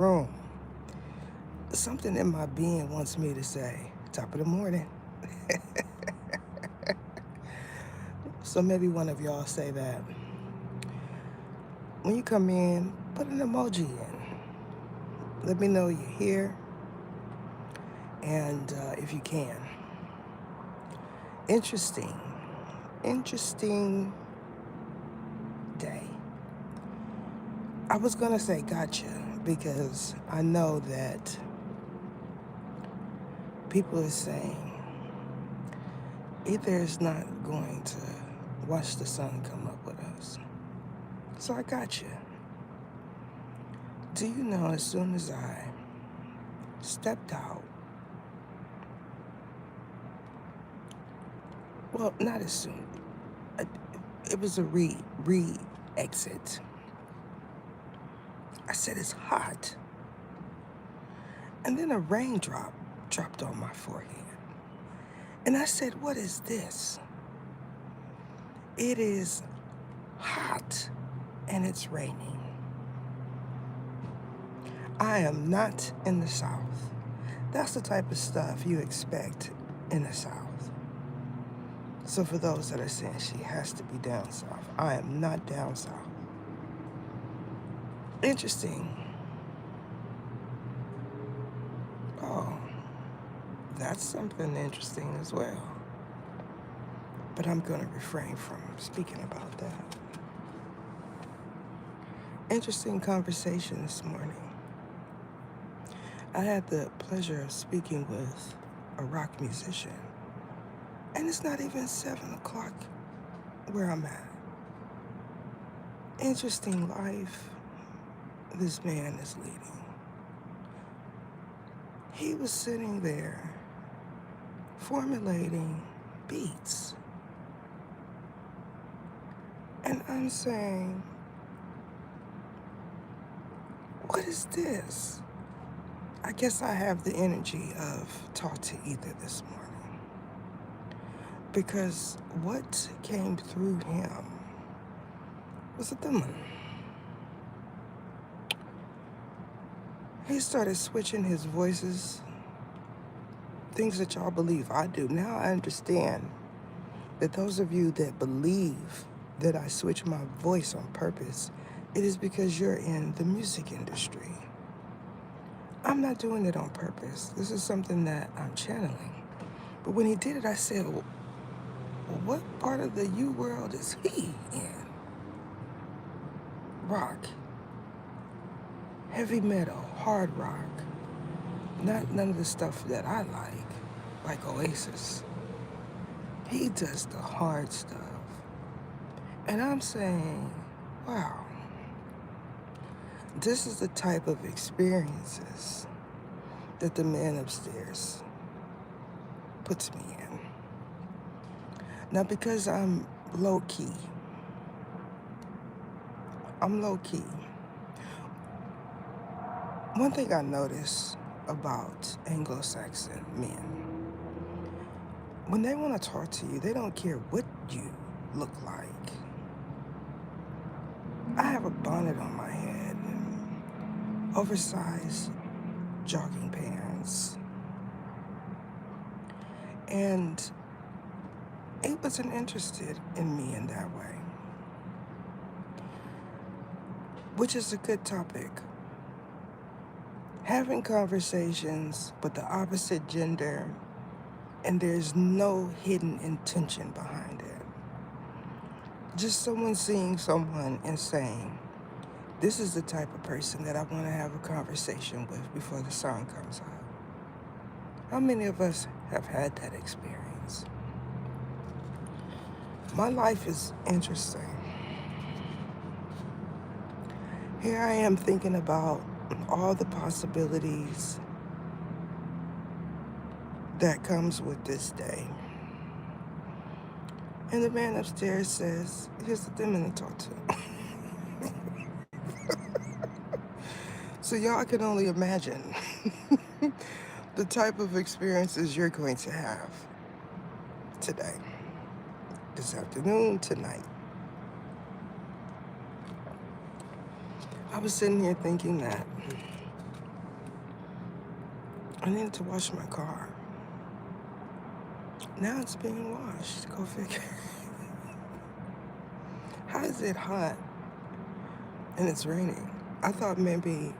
room. Something in my being wants me to say, top of the morning. So maybe one of y'all say that. When you come in, put an emoji in. Let me know you're here, and if you can. Interesting day. I was gonna say gotcha because I know that people are saying either is not going to watch the sun come up with us. So I got you. Do you know as soon as I stepped out, well, not as soon, it, it was a exit. I said it's hot. And then a raindrop dropped on my forehead. And I said, what is this? It is hot and it's raining. I am not in the South. That's the type of stuff you expect in the South. So for those that are saying she has to be down south, I am not down south. Interesting. Oh, that's something interesting as well. But I'm going to refrain from speaking about that. Interesting conversation this morning. I had the pleasure of speaking with a rock musician. And it's not even 7 o'clock where I'm at. Interesting life this man is leading. He was sitting there formulating beats. And I'm saying, what is this? I guess I have the energy of Talk to Ether this morning. Because what came through him was a demon. He started switching his voices, things that y'all believe I do. Now I understand that those of you that believe that I switch my voice on purpose, it is because you're in the music industry. I'm not doing it on purpose. This is something that I'm channeling. But when he did it, I said, well, what part of the U world is he in? Rock. Heavy metal, hard rock. Not none of the stuff that I like Oasis. He does the hard stuff. And I'm saying, wow, this is the type of experiences that the man upstairs puts me in. Now, because I'm low-key, one thing I notice about Anglo-Saxon men, when they want to talk to you, they don't care what you look like. I have a bonnet on my head and oversized jogging pants. And he wasn't interested in me in that way, which is a good topic. Having conversations with the opposite gender, and there's no hidden intention behind it. Just someone seeing someone and saying, this is the type of person that I want to have a conversation with before the sun comes out. How many of us have had that experience? My life is interesting. Here I am thinking about all the possibilities that comes with this day. And the man upstairs says, here's the demon to talk to. So y'all can only imagine the type of experiences you're going to have today, this afternoon, tonight. I was sitting here thinking that I needed to wash my car. Now it's being washed. Go figure. How is it hot and it's raining? I thought maybe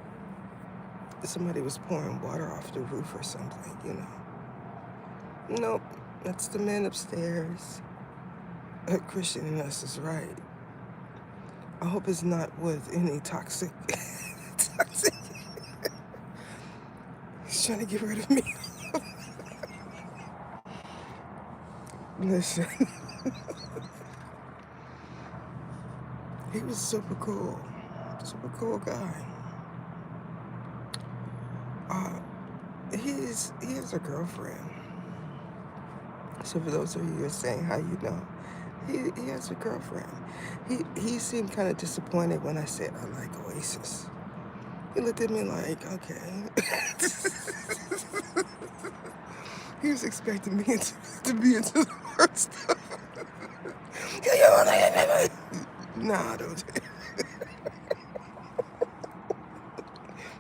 somebody was pouring water off the roof or something, you know. Nope, that's the men upstairs. Christian in us is right. I hope it's not with any toxic. toxic. He's trying to get rid of me. Listen, he was super cool guy. He has a girlfriend. So for those of you who are saying how you know, he has a girlfriend. He seemed kind of disappointed when I said I like Oasis. He looked at me like, okay. He was expecting me to be into the hard stuff. Nah, don't.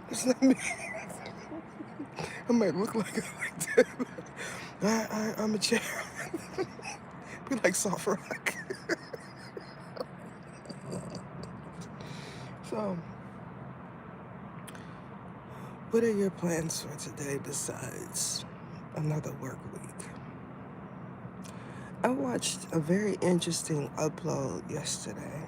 It's not me. I might look like I like that. I'm a chair. Be like soft rock. So, what are your plans for today besides another work week? I watched a very interesting upload yesterday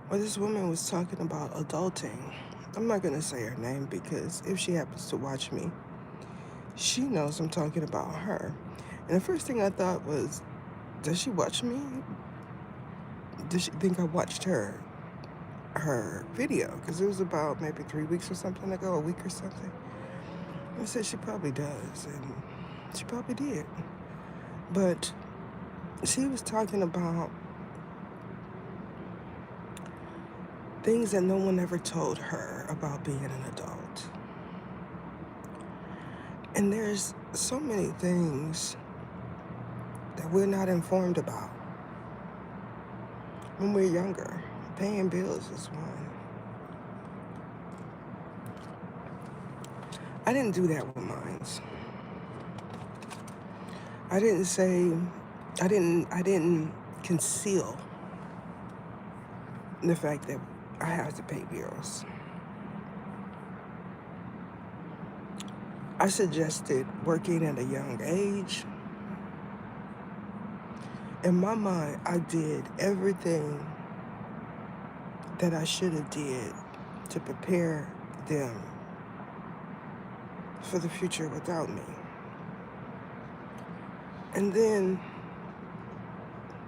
where this woman was talking about adulting. I'm not going to say her name because if she happens to watch me, she knows I'm talking about her. And the first thing I thought was, does she watch me? Does she think I watched her video? Because it was about maybe 3 weeks or something ago, a week or something. I said she probably does, and she probably did. But she was talking about things that no one ever told her about being an adult. And there's so many things that we're not informed about when we're younger. Paying bills is one. I didn't do that with mine. I didn't conceal the fact that I have to pay bills. I suggested working at a young age. In my mind, I did everything that I should have did to prepare them for the future without me. And then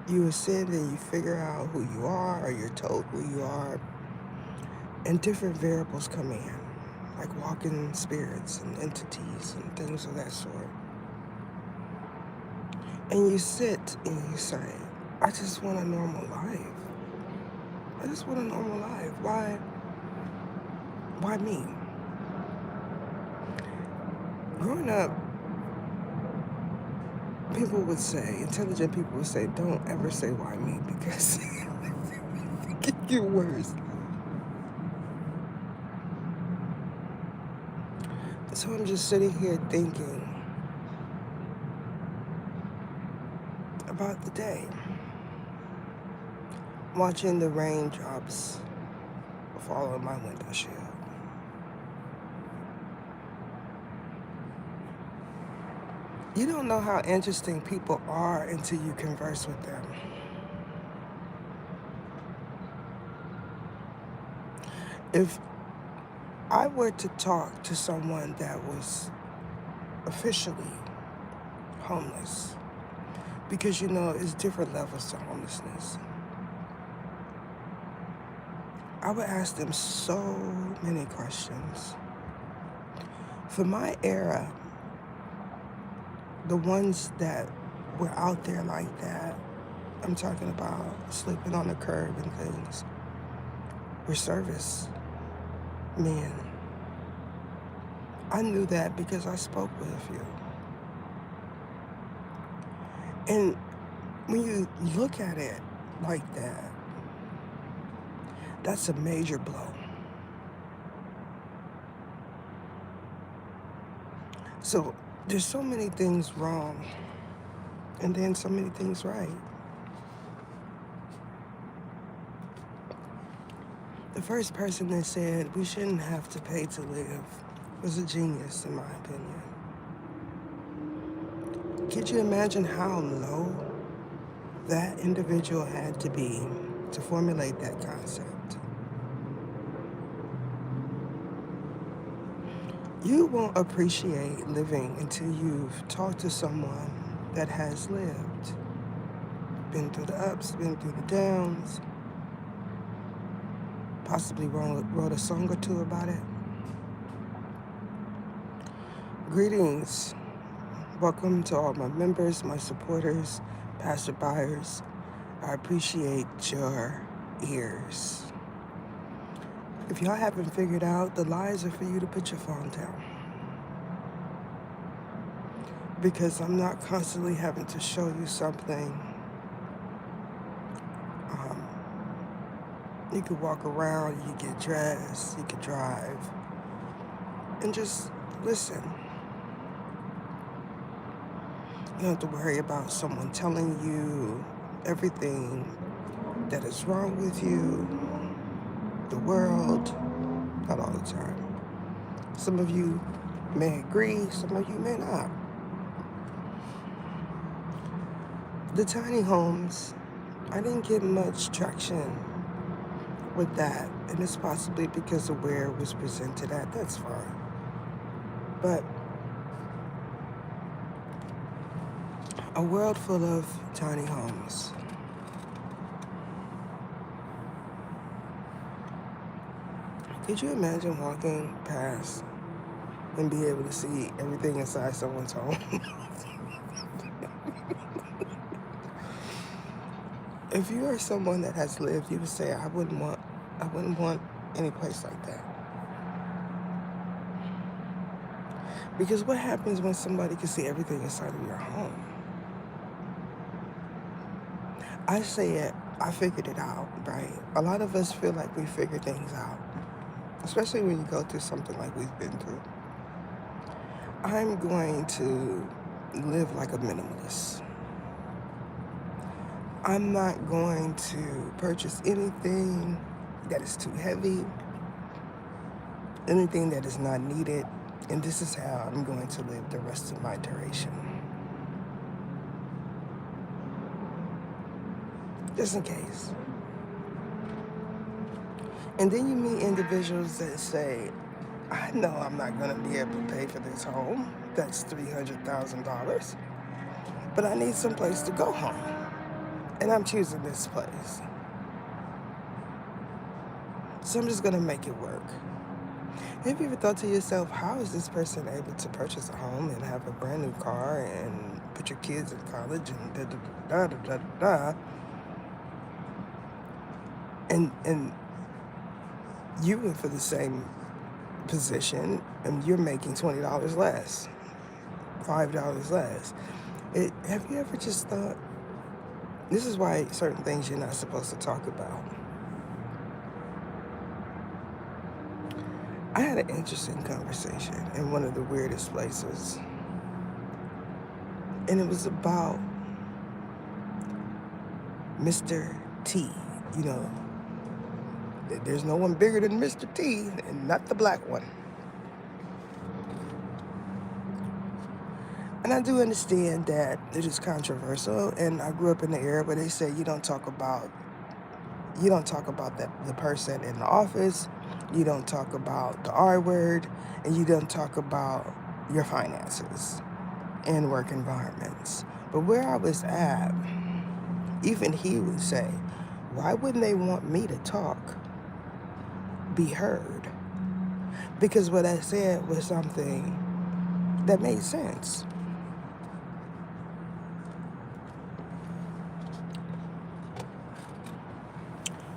you ascend and you figure out who you are, or you're told who you are, and different variables come in, like walking spirits and entities and things of that sort. And you sit and you say, I just want a normal life. I just want a normal life. Why me? Growing up, people would say, intelligent people would say, don't ever say why me, because it can get worse. So I'm just sitting here thinking about the day, watching the raindrops fall on my window shield. You don't know how interesting people are until you converse with them. If I were to talk to someone that was officially homeless, because you know it's different levels to homelessness, I would ask them so many questions. For my era, the ones that were out there like that, I'm talking about sleeping on the curb and things, were service men. I knew that because I spoke with a few. And when you look at it like that, that's a major blow. So there's so many things wrong and then so many things right. The first person that said we shouldn't have to pay to live was a genius, in my opinion. Could you imagine how low that individual had to be to formulate that concept? You won't appreciate living until you've talked to someone that has lived, been through the ups, been through the downs, possibly wrote a song or two about it. Greetings. Welcome to all my members, my supporters, passerbyers. I appreciate your ears. If y'all haven't figured out, the lies are for you to put your phone down. Because I'm not constantly having to show you something. You could walk around, you could get dressed, you could drive, and just listen. You don't have to worry about someone telling you everything that is wrong with you, the world, not all the time. Some of you may agree, some of you may not. The tiny homes, I didn't get much traction with that, and it's possibly because of where it was presented at. That's fine. But a world full of tiny homes. Could you imagine walking past and be able to see everything inside someone's home? If you are someone that has lived, you would say, I wouldn't want any place like that. Because what happens when somebody can see everything inside of your home? I say it, I figured it out, right? A lot of us feel like we figure things out, especially when you go through something like we've been through. I'm going to live like a minimalist. I'm not going to purchase anything that is too heavy, anything that is not needed, and this is how I'm going to live the rest of my duration. Just in case. And then you meet individuals that say, I know I'm not going to be able to pay for this home. That's $300,000. But I need some place to go home. And I'm choosing this place. So I'm just going to make it work. Have you ever thought to yourself, how is this person able to purchase a home and have a brand new car and put your kids in college and da-da-da-da-da-da? And you went for the same position and you're making $20 less, $5 less. Have you ever just thought, this is why certain things you're not supposed to talk about. I had an interesting conversation in one of the weirdest places. And it was about Mr. T. You know, there's no one bigger than Mr. T, and not the black one. And I do understand that it is controversial, and I grew up in the era where they say you don't talk about the person in the office, you don't talk about the R word, and you don't talk about your finances in work environments. But where I was at, even he would say, why wouldn't they want me to talk, be heard? Because what I said was something that made sense.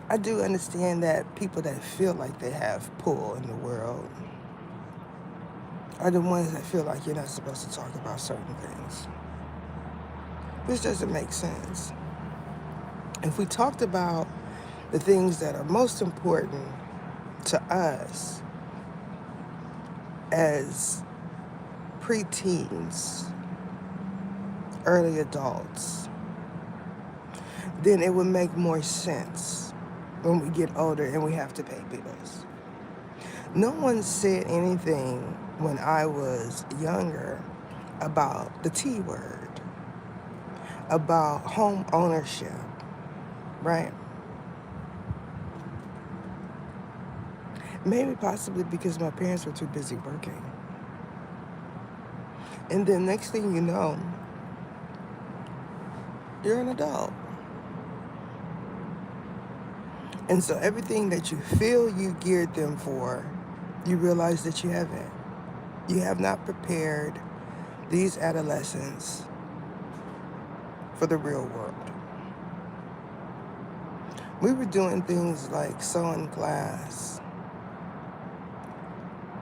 I do understand that people that feel like they have pull in the world are the ones that feel like you're not supposed to talk about certain things. This doesn't make sense. If we talked about the things that are most important to us as preteens, early adults, then it would make more sense when we get older and we have to pay bills. No one said anything when I was younger about the T word, about home ownership, right? Maybe possibly because my parents were too busy working. And then next thing you know, you're an adult. And so everything that you feel you geared them for, you realize that you haven't. You have not prepared these adolescents for the real world. We were doing things like sewing class,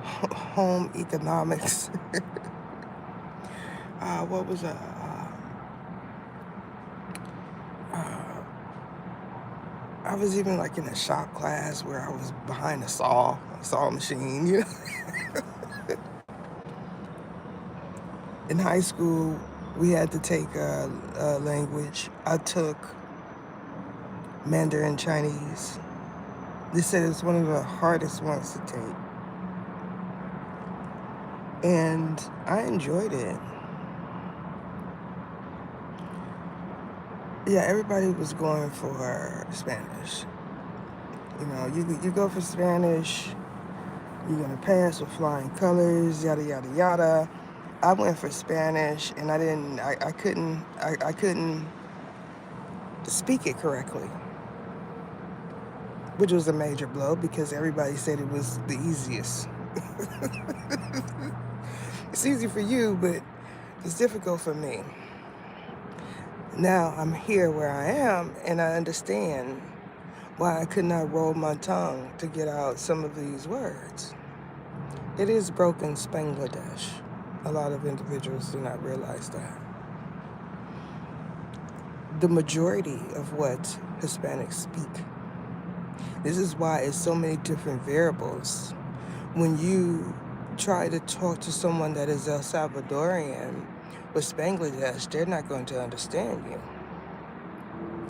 home economics. What was that? I was even like in a shop class where I was behind a saw machine, you know. In high school, we had to take a language. I took Mandarin Chinese. They said it was one of the hardest ones to take. And I enjoyed it. Yeah, everybody was going for Spanish. You know, you go for Spanish, you're gonna pass with flying colors, yada yada yada. I went for Spanish, and I couldn't speak it correctly, which was a major blow because everybody said it was the easiest. It's easy for you, but it's difficult for me. Now I'm here where I am, and I understand why I could not roll my tongue to get out some of these words. It is broken Spanglish. A lot of individuals do not realize that. The majority of what Hispanics speak. This is why it's so many different variables. When you try to talk to someone that is El Salvadorian with Spanglish, they're not going to understand you.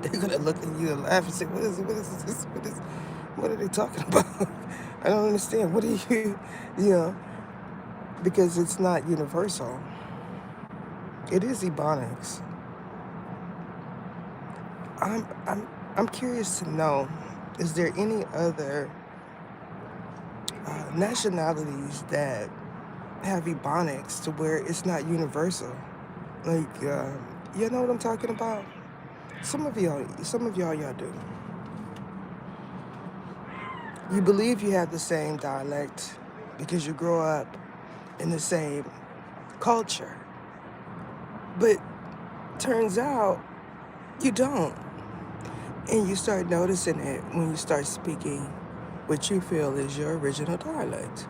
They're going to look at you and laugh and say, what is this? What are they talking about? I don't understand. What are you, you know, because it's not universal. It is Ebonics. I'm curious to know, is there any other nationalities that have Ebonics to where it's not universal? Like, you know what I'm talking about? Some of y'all do. You believe you have the same dialect because you grow up in the same culture. But turns out you don't. And you start noticing it when you start speaking what you feel is your original dialect.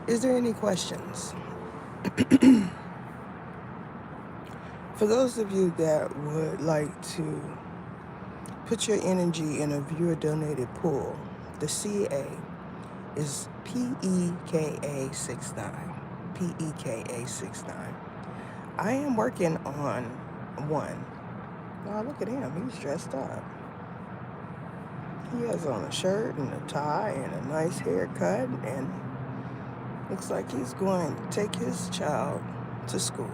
Is there any questions? For those of you that would like to put your energy in a viewer donated pool, the CA is PEKA69. PEKA69. I am working on one. Oh, look at him. He's dressed up. He has on a shirt and a tie and a nice haircut, and looks like he's going to take his child to school.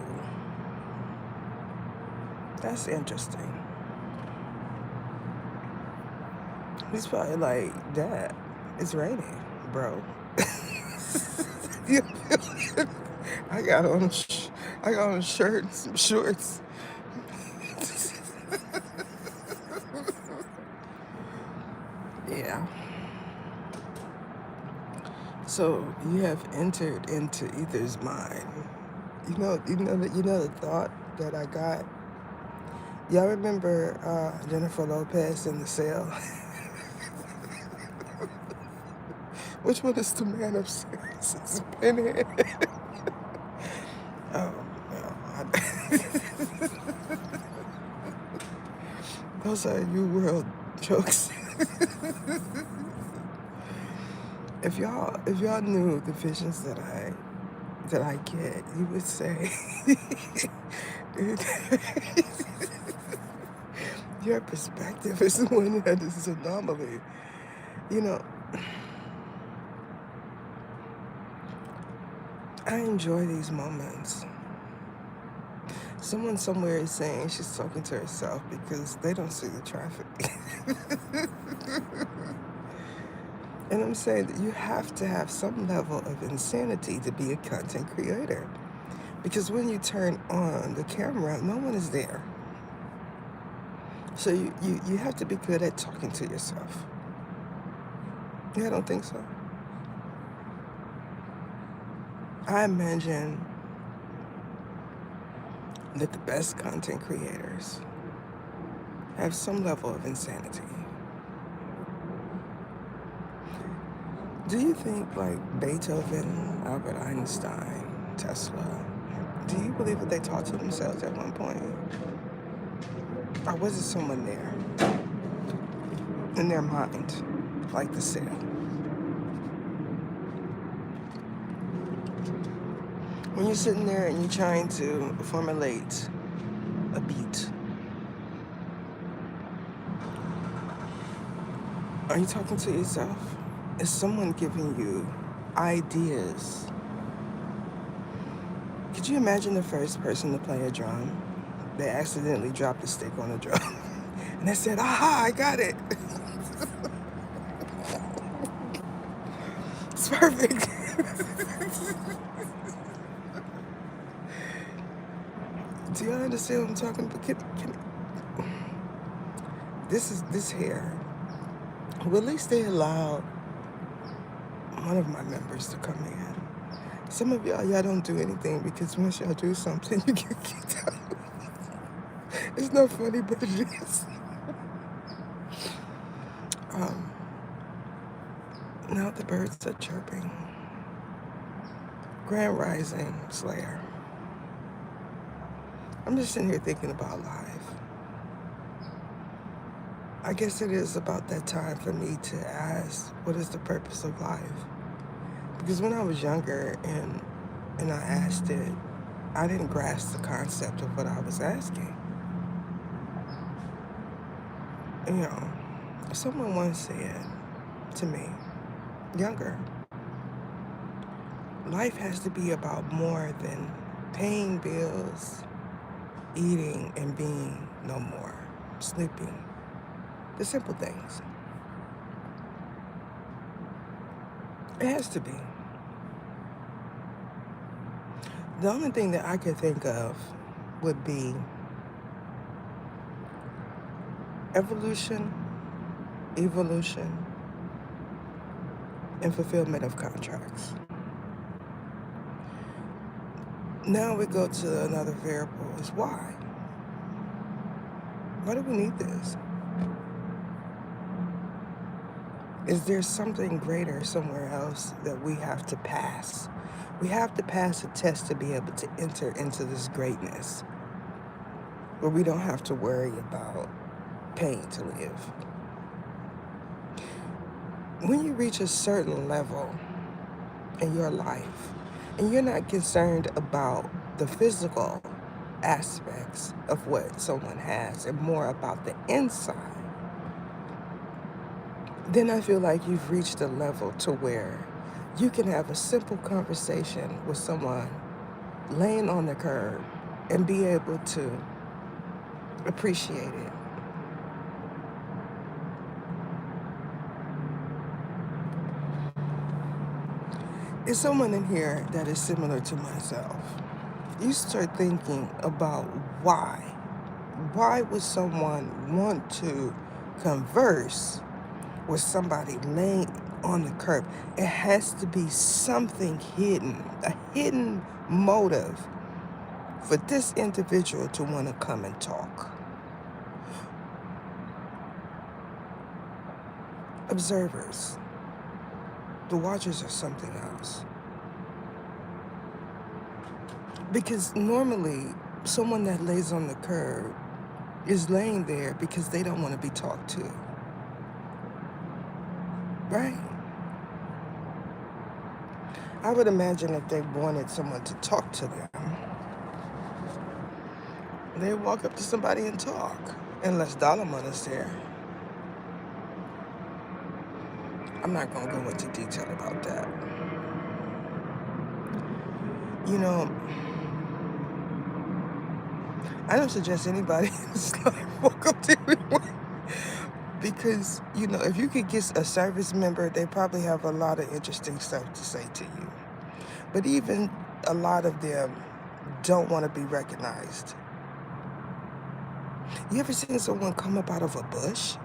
That's interesting. He's probably like, Dad, it's raining, bro. I got on a shirt and some shorts. Yeah. So you have entered into Ether's mind. You know the thought that I got. Y'all remember Jennifer Lopez in The Cell? Which one is the man upstairs? It's a pinhead. Oh no. Those are you world jokes. If y'all knew the visions that I get, you would say your perspective is one that is an anomaly. You know, I enjoy these moments. Someone somewhere is saying she's talking to herself because they don't see the traffic. And I'm saying that you have to have some level of insanity to be a content creator. Because when you turn on the camera, no one is there. So you have to be good at talking to yourself. Yeah, I don't think so. I imagine that the best content creators have some level of insanity. Do you think like Beethoven, Albert Einstein, Tesla, do you believe that they talked to themselves at one point? Or was it someone there in their mind, like the cell? When you're sitting there and you're trying to formulate a beat, are you talking to yourself? Is someone giving you ideas? Could you imagine the first person to play a drum? They accidentally dropped a stick on the drum. And they said, aha, I got it. It's perfect. Do you understand what I'm talking about? This here. Well, at least they allowed one of my members to come in. Some of y'all don't do anything because once y'all do something, you get kicked out. It's not funny, but it is. Um, Now the birds are chirping. Grand Rising Slayer. I'm just sitting here thinking about life. I guess it is about that time for me to ask, what is the purpose of life? Because when I was younger and I asked it, I didn't grasp the concept of what I was asking. You know, someone once said to me, younger, life has to be about more than paying bills, eating and being no more, sleeping, the simple things. It has to be. The only thing that I could think of would be evolution, evolution, and fulfillment of contracts. Now we go to another variable is why? Why do we need this? Is there something greater somewhere else that we have to pass? We have to pass a test to be able to enter into this greatness where we don't have to worry about paying to live. When you reach a certain level in your life and you're not concerned about the physical aspects of what someone has and more about the inside, then I feel like you've reached a level to where you can have a simple conversation with someone laying on the curb and be able to appreciate it. Is someone in here that is similar to myself? You start thinking about why. Why would someone want to converse with somebody laying on the curb? It has to be something hidden, a hidden motive for this individual to want to come and talk. Observers, the watchers are something else. Because normally, someone that lays on the curb is laying there because they don't want to be talked to. Right? I would imagine if they wanted someone to talk to them, they walk up to somebody and talk, unless Dalaman is there. I'm not going to go into detail about that. You know, I don't suggest anybody walk up to anyone because, if you could get a service member, they probably have a lot of interesting stuff to say to you. But even a lot of them don't want to be recognized. You ever seen someone come up out of a bush?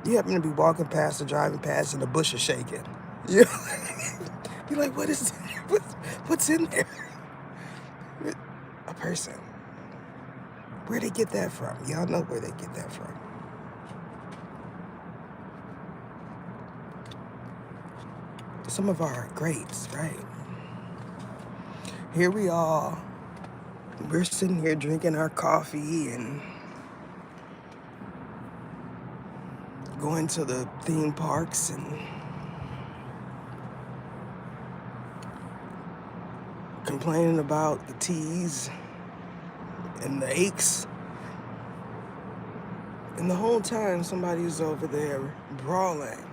You happen to be walking past or driving past and the bush is shaking. You're like, what is what's in there? A person. Where'd they get that from? Y'all know where they get that from. Some of our greats, right? Here we are. We're sitting here drinking our coffee and going to the theme parks and complaining about the T's and the aches. And the whole time somebody's over there brawling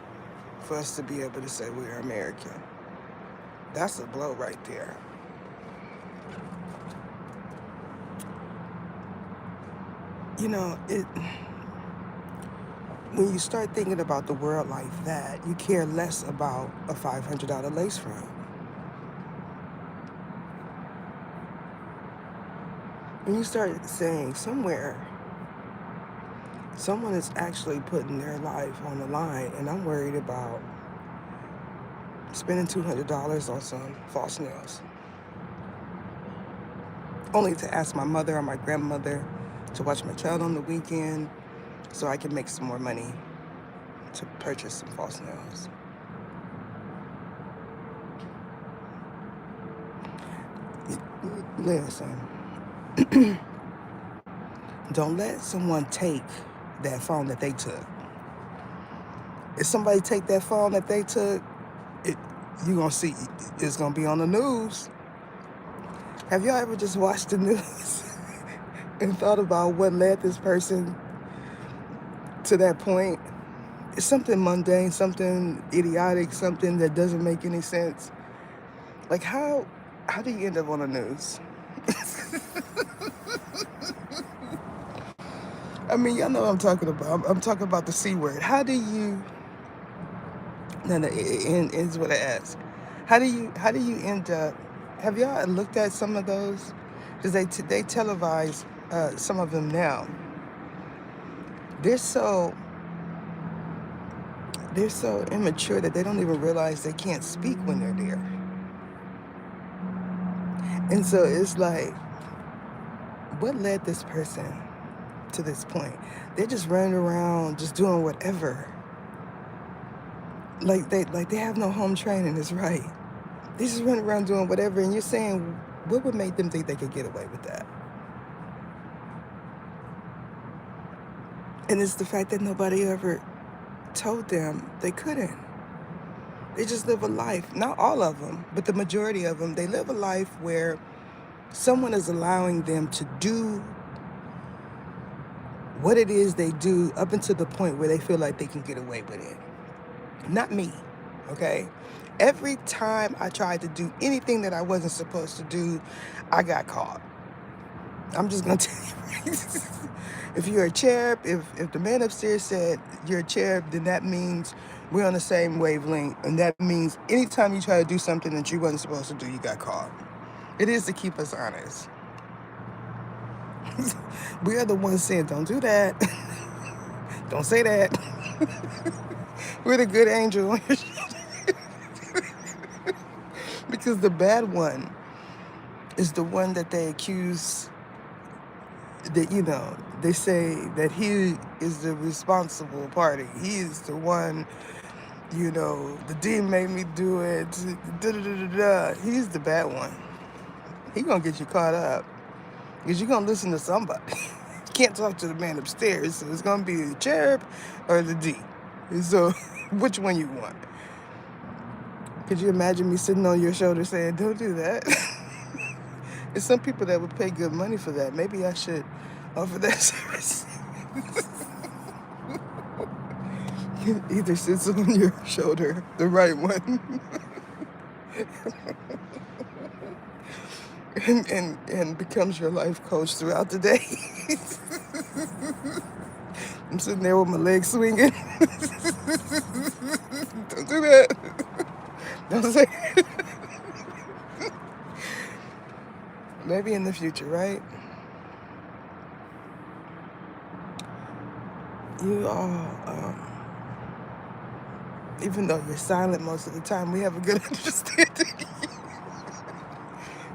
for us to be able to say we're American. That's a blow right there. When you start thinking about the world like that, you care less about a $500 lace front. When you start saying somewhere, someone is actually putting their life on the line, and I'm worried about spending $200 on some false nails, only to ask my mother or my grandmother to watch my child on the weekend so I can make some more money to purchase some false nails. Listen, don't let someone take that phone that they took. If somebody take that phone that they took, you're going to see, it's going to be on the news. Have y'all ever just watched the news and thought about what led this person to that point? It's something mundane, something idiotic, something that doesn't make any sense. Like, how do you end up on the news? I mean, y'all know what I'm talking about. I'm talking about the C word. How do you... No, is what I ask. How do you end up... Have y'all looked at some of those? Because they televise some of them now. They're so immature that they don't even realize they can't speak when they're there. And so it's like, what led this person to this point? They're just running around, just doing whatever. Like they have no home training, is right. They just run around doing whatever, and you're saying, what would make them think they could get away with that? And it's the fact that nobody ever told them they couldn't. They just live a life, not all of them, but the majority of them, they live a life where someone is allowing them to do what it is they do up until the point where they feel like they can get away with it. Not me, okay? Every time I tried to do anything that I wasn't supposed to do, I got caught. I'm just going to tell you. If you're a cherub, if the man upstairs said you're a cherub, then that means we're on the same wavelength. And that means anytime you try to do something that you wasn't supposed to do, you got caught. It is to keep us honest. We are the ones saying, don't do that. Don't say that. We're the good angel on your shoulder. Because the bad one is the one that they accuse, that, they say that he is the responsible party. He is the one, the dean made me do it. He's the bad one. He gonna get you caught up because you're gonna listen to somebody. You can't talk to the man upstairs, so it's gonna be the cherub or the D. So which one you want? Could you imagine me sitting on your shoulder saying, don't do that? There's some people that would pay good money for that. Maybe I should offer that service. Either sits on your shoulder, the right one, and becomes your life coach throughout the day. I'm sitting there with my legs swinging. Don't do that. Don't say it. Maybe in the future, right? You all, even though you're silent most of the time, we have a good understanding.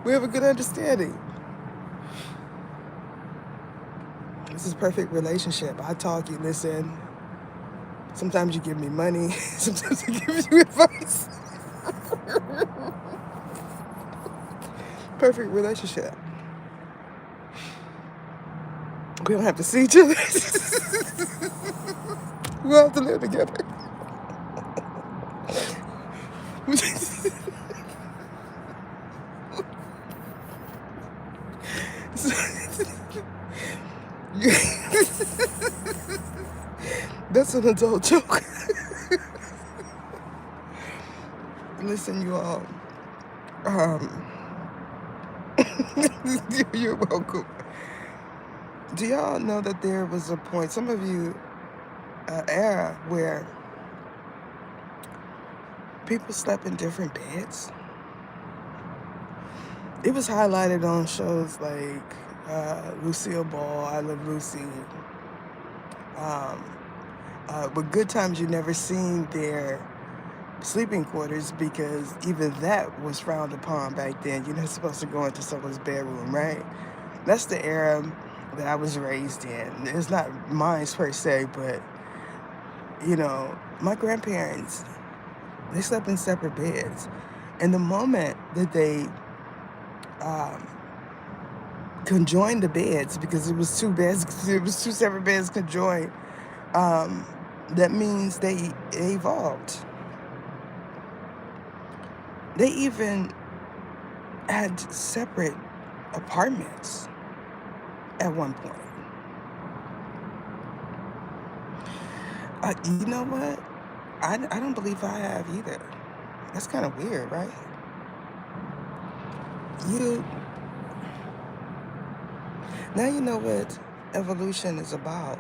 We have a good understanding. This is perfect relationship. I talk, you listen. Sometimes you give me money. Sometimes I give you advice. Perfect relationship. We don't have to see each other. We don't have to live together. That's an adult joke. Listen, you all. You're welcome. Do y'all know that there was a point, some of you, era where people slept in different beds? It was highlighted on shows like Lucille Ball, I Love Lucy. With Good Times, You Never Seen their sleeping quarters because even that was frowned upon back then. You're not supposed to go into someone's bedroom, right? That's the era that I was raised in. It's not mine per se, but my grandparents, they slept in separate beds. And the moment that they conjoined the beds, because it was two separate beds conjoined, that means they evolved. They even had separate apartments at one point. You know what? I don't believe I have either. That's kind of weird, right? Now you know what evolution is about.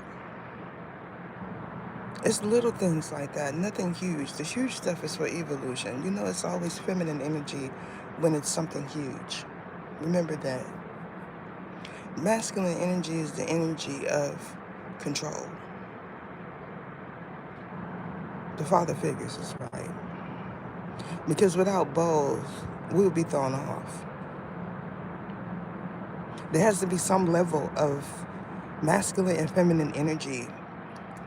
It's little things like that, nothing huge. The huge stuff is for evolution. It's always feminine energy when it's something huge. Remember that. Masculine energy is the energy of control. The father figures is right. Because without both, we'll be thrown off. There has to be some level of masculine and feminine energy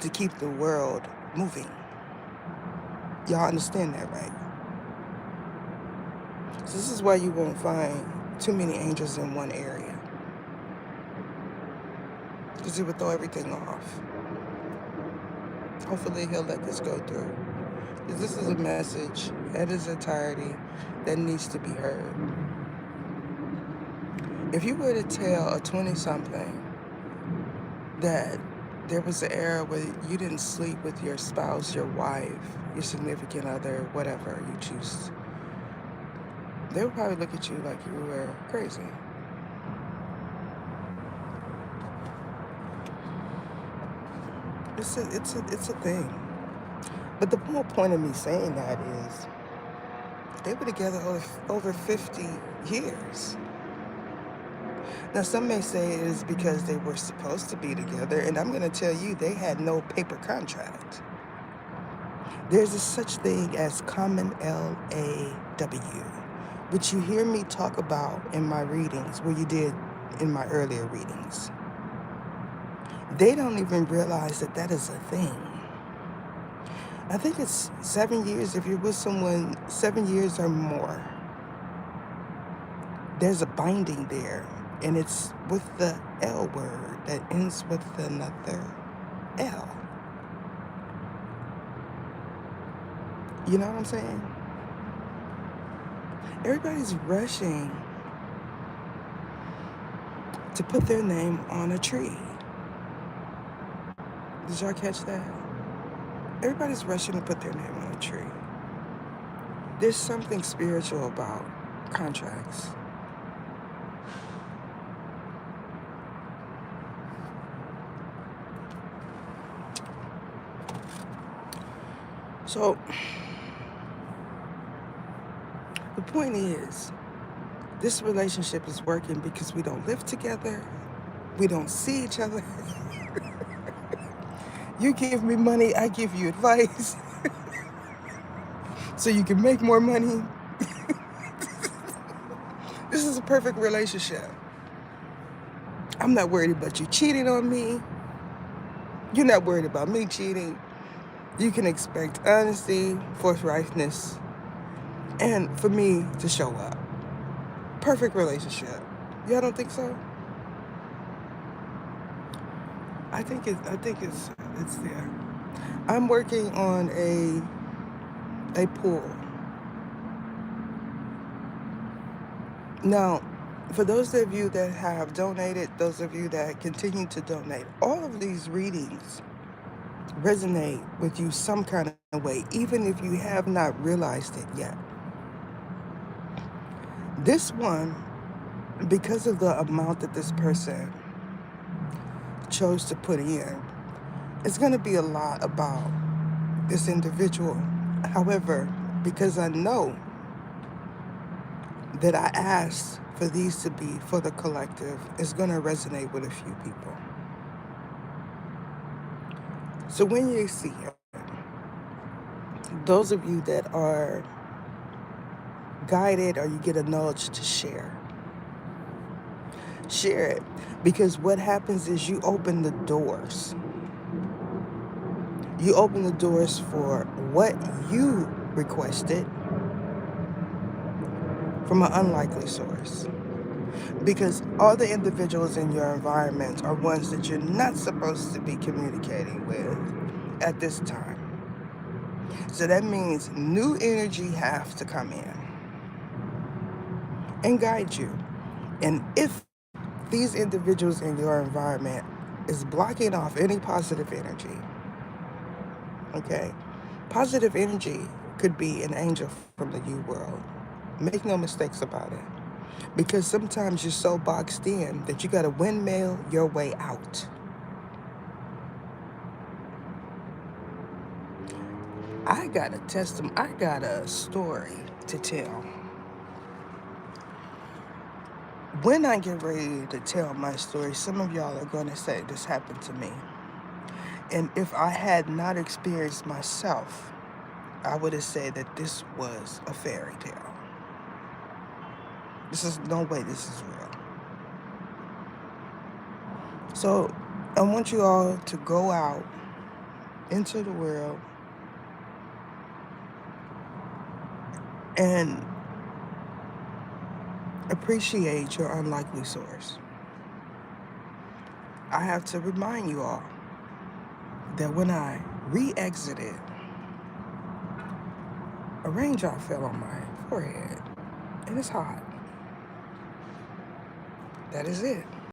to keep the world moving. Y'all understand that, right? So this is why you won't find too many angels in one area. Because it would throw everything off. Hopefully he'll let this go through. Because this is a message in its entirety that needs to be heard. If you were to tell a 20-something that there was an era where you didn't sleep with your spouse, your wife, your significant other, whatever you choose, they would probably look at you like you were crazy. It's a thing. But the whole point of me saying that is they were together over 50 years. Now, some may say it is because they were supposed to be together, and I'm going to tell you, they had no paper contract. There's a such thing as common LAW, which you hear me talk about in my readings, well, you did in my earlier readings. They don't even realize that that is a thing. I think it's 7 years. If you're with someone 7 years or more, there's a binding there. And it's with the L word that ends with another L. You know what I'm saying? Everybody's rushing to put their name on a tree. Did y'all catch that? Everybody's rushing to put their name on a tree. There's something spiritual about contracts. So the point is, this relationship is working because we don't live together. We don't see each other. You give me money, I give you advice so you can make more money. This is a perfect relationship. I'm not worried about you cheating on me. You're not worried about me cheating. You can expect honesty, forthrightness, and for me to show up. Perfect relationship. Y'all don't think so? I think it's there. I'm working on a pool. Now, for those of you that have donated, those of you that continue to donate, all of these readings resonate with you some kind of way, even if you have not realized it yet. This one, because of the amount that this person chose to put in, it's going to be a lot about this individual. However, because I know that I asked for these to be for the collective, it's going to resonate with a few people. So when you see it, those of you that are guided or you get a nudge to share it, because what happens is you open the doors. You open the doors for what you requested from an unlikely source. Because all the individuals in your environment are ones that you're not supposed to be communicating with at this time. So that means new energy has to come in and guide you. And if these individuals in your environment is blocking off any positive energy, okay? Positive energy could be an angel from the U world. Make no mistakes about it. Because sometimes you're so boxed in that you got to windmill your way out. I got a story to tell. When I get ready to tell my story, some of y'all are going to say this happened to me. And if I had not experienced myself, I would have said that this was a fairy tale. This is no way this is real. So I want you all to go out into the world and appreciate your unlikely source. I have to remind you all that when I re-exited, a raindrop fell on my forehead, and it's hot. That is it.